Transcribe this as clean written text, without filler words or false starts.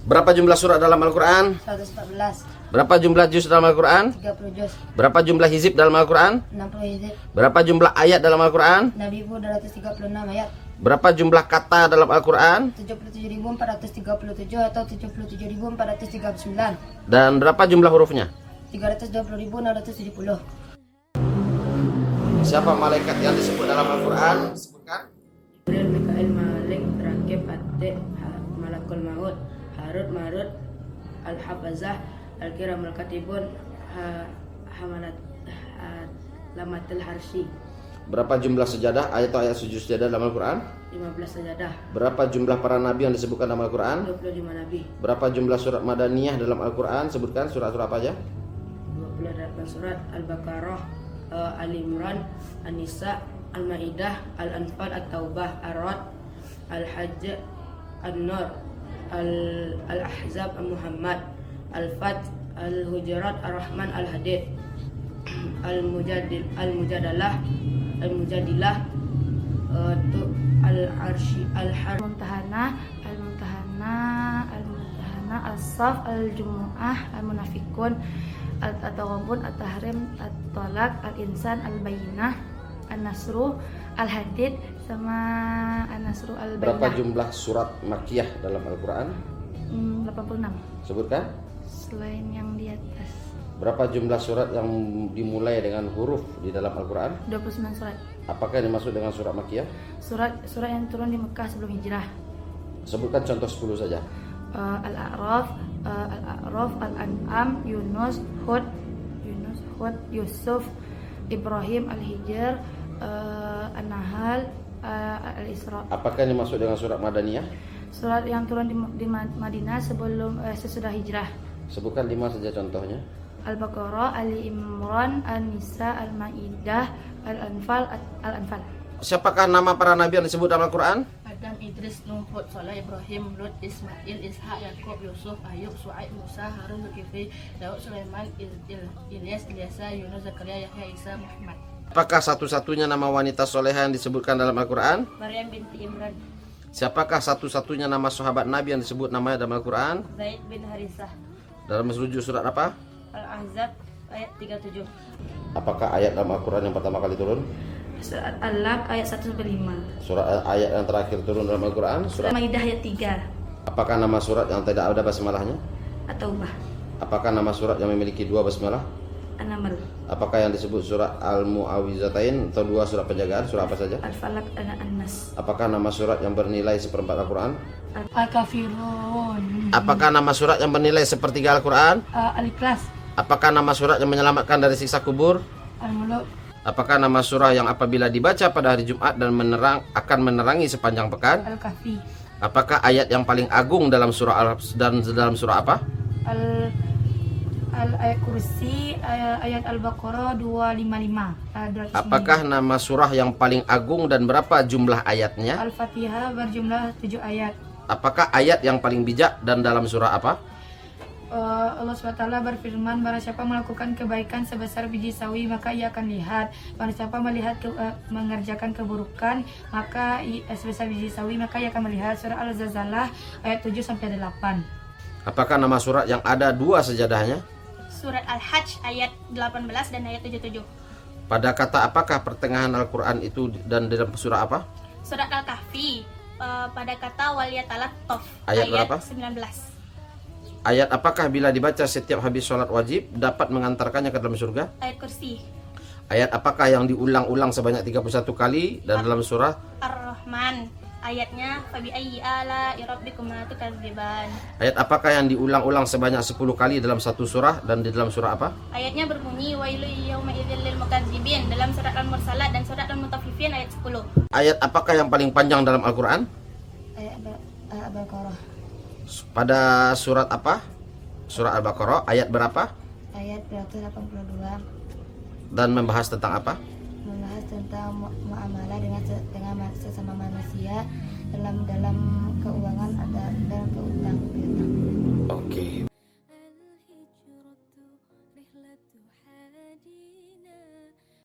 Berapa jumlah surat dalam Al-Quran? 114. Berapa jumlah juz dalam Al-Quran? 30 juz. Berapa jumlah hizib dalam Al-Quran? 60 hizib. Berapa jumlah ayat dalam Al-Quran? 6.236 ayat. Berapa jumlah kata dalam Al-Quran? 77.437 atau 77.439. Dan berapa jumlah hurufnya? 320.670. Siapa malaikat yang disebut dalam Al-Quran? Sebutkan. Jibril, Mikail, Malik, Rakib, Atid, Malakul Maut, Harut, Marut, Al-Hafazah, Al-Kiram, Al-Katibun, Hamalat, Lamatul Harsy. Berapa jumlah sejadah ayat sujud sejadah dalam Al-Quran? 15 sajadah. Berapa jumlah para nabi yang disebutkan dalam Al-Quran? 25 nabi. Berapa jumlah surat madaniyah dalam Al-Quran? Sebutkan surat-surat apa aja? 28 surat. Al-Baqarah, Ali Imran, An-Nisa, Al-Maidah, Al-Anfal, At-Taubah, Ar-Ra'd, Al-Hajj, An-Nur, Al-Ahzab, Al-Muhammad, Al-Fat, Al-Hujurat, Ar-Rahman, Al-Hadid, Al-Mujadilah, Al-Arshi, Al-Mumtahanah, As-Saff, Al-Jumu'ah, Al-Munafikun, At-Taghabun, At-Tahrim, At-Talaq, Al-Insan, Al-Bayyinah, An-Nasru, Al-Hadid, sama An-Nasru, Al-Bayyinah. Berapa jumlah surat Makkiyah dalam Al-Quran? 86. Sebutkan. Selain yang di atas. Berapa jumlah surat yang dimulai dengan huruf di dalam Al-Quran? 29 surat. Apakah yang dimaksud dengan surat Makkiyah? Surat yang turun di Mekah sebelum hijrah. Sebutkan contoh 10 saja. Al-A'raf, Al-An'am, Yunus, Hud, Yusuf, Ibrahim, Al-Hijr, An-Nahl, Al-Isra. Apakah yang dimaksud dengan surat Madaniyah? Surat yang turun di Madinah sesudah hijrah. Sebutkan 5 saja contohnya. Al-Baqarah, Ali Imran, An-Nisa, Al-Maidah, Al-Anfal, Al-Anfal. Siapakah nama para nabi yang disebut dalam Al-Quran? Adam, Idris, Nuh, Hud, Saleh, Ibrahim, Lut, Ismail, Ishak, Yakub, Yusuf, Ayub, Su'aib, Musa, Harun, Zulkifli, Daud, Sulaiman, Ilyas, Ilyasa, Yunus, Zakaria, Yahya, Isa, Muhammad. Apakah satu-satunya nama wanita soleha yang disebutkan dalam Al-Quran? Maryam binti Imran. Siapakah satu-satunya nama sahabat nabi yang disebut namanya dalam Al-Quran? Zaid bin Harisah. Dalam menuju surat apa? Al-Ahzab ayat 37. Apakah ayat dalam Al-Quran yang pertama kali turun? Surat Al-Laq ayat 1-5. Surat ayat yang terakhir turun dalam Al-Quran? Surat. Maidah ayat 3. Apakah nama surat yang tidak ada basmalahnya? At-Taubah. Apakah nama surat yang memiliki 2 basmalah? An-Naml. Apakah yang disebut surat Al-Mu'awizatain atau 2 surat penjagaan? Surah apa saja? Al-Falaq dan An-Nas. Apakah nama surat yang bernilai seperempat Al-Quran? Al-Kafirun. Apakah nama surat yang bernilai sepertiga Al-Quran? Al-Ikhlas. Apakah nama surat yang menyelamatkan dari siksa kubur? Al-Muluk. Apakah nama surah yang apabila dibaca pada hari Jumat dan akan menerangi sepanjang pekan? Al-Kahfi. Apakah ayat yang paling agung dalam surah dalam surah apa? Ayat Kursi, ayat Al-Baqarah 255. Apakah nama surah yang paling agung dan berapa jumlah ayatnya? Al-Fatihah berjumlah 7 ayat. Apakah ayat yang paling bijak dan dalam surah apa? Allah SWT berfirman, barang siapa melakukan kebaikan sebesar biji sawi maka ia akan lihat. Barang siapa mengerjakan keburukan maka sebesar biji sawi maka ia akan melihat. Surah Al-Zalzalah ayat 7-8. Apakah nama surat yang ada 2 sejadahnya? Surat Al-Hajj ayat 18 dan ayat 77. Pada kata apakah pertengahan Al-Quran itu dan dalam surah apa? Surat Al-Kahfi pada kata waliyatalattof Ayat berapa? 19. Ayat apakah bila dibaca setiap habis sholat wajib dapat mengantarkannya ke dalam surga? Ayat Kursi. Ayat apakah yang diulang-ulang sebanyak 31 kali dan dalam surah? Ar-Rahman. Ayatnya fabi ayyi ala rabbikuma tukadziban. Ayat apakah yang diulang-ulang sebanyak 10 kali dalam satu surah dan di dalam surah apa? Ayatnya berbunyi wailu yauma idzil lil mukadzibin dalam surat Al-Mursalat dan surat Al-Mutaffifin ayat 10. Ayat apakah yang paling panjang dalam Al-Quran? Ayat Al-Baqarah. Pada surat apa? Surah Al-Baqarah ayat berapa? Ayat 182. Dan membahas tentang apa? Membahas tentang muamalah dengan sesama manusia dalam keuangan, dalam keutang. Oke.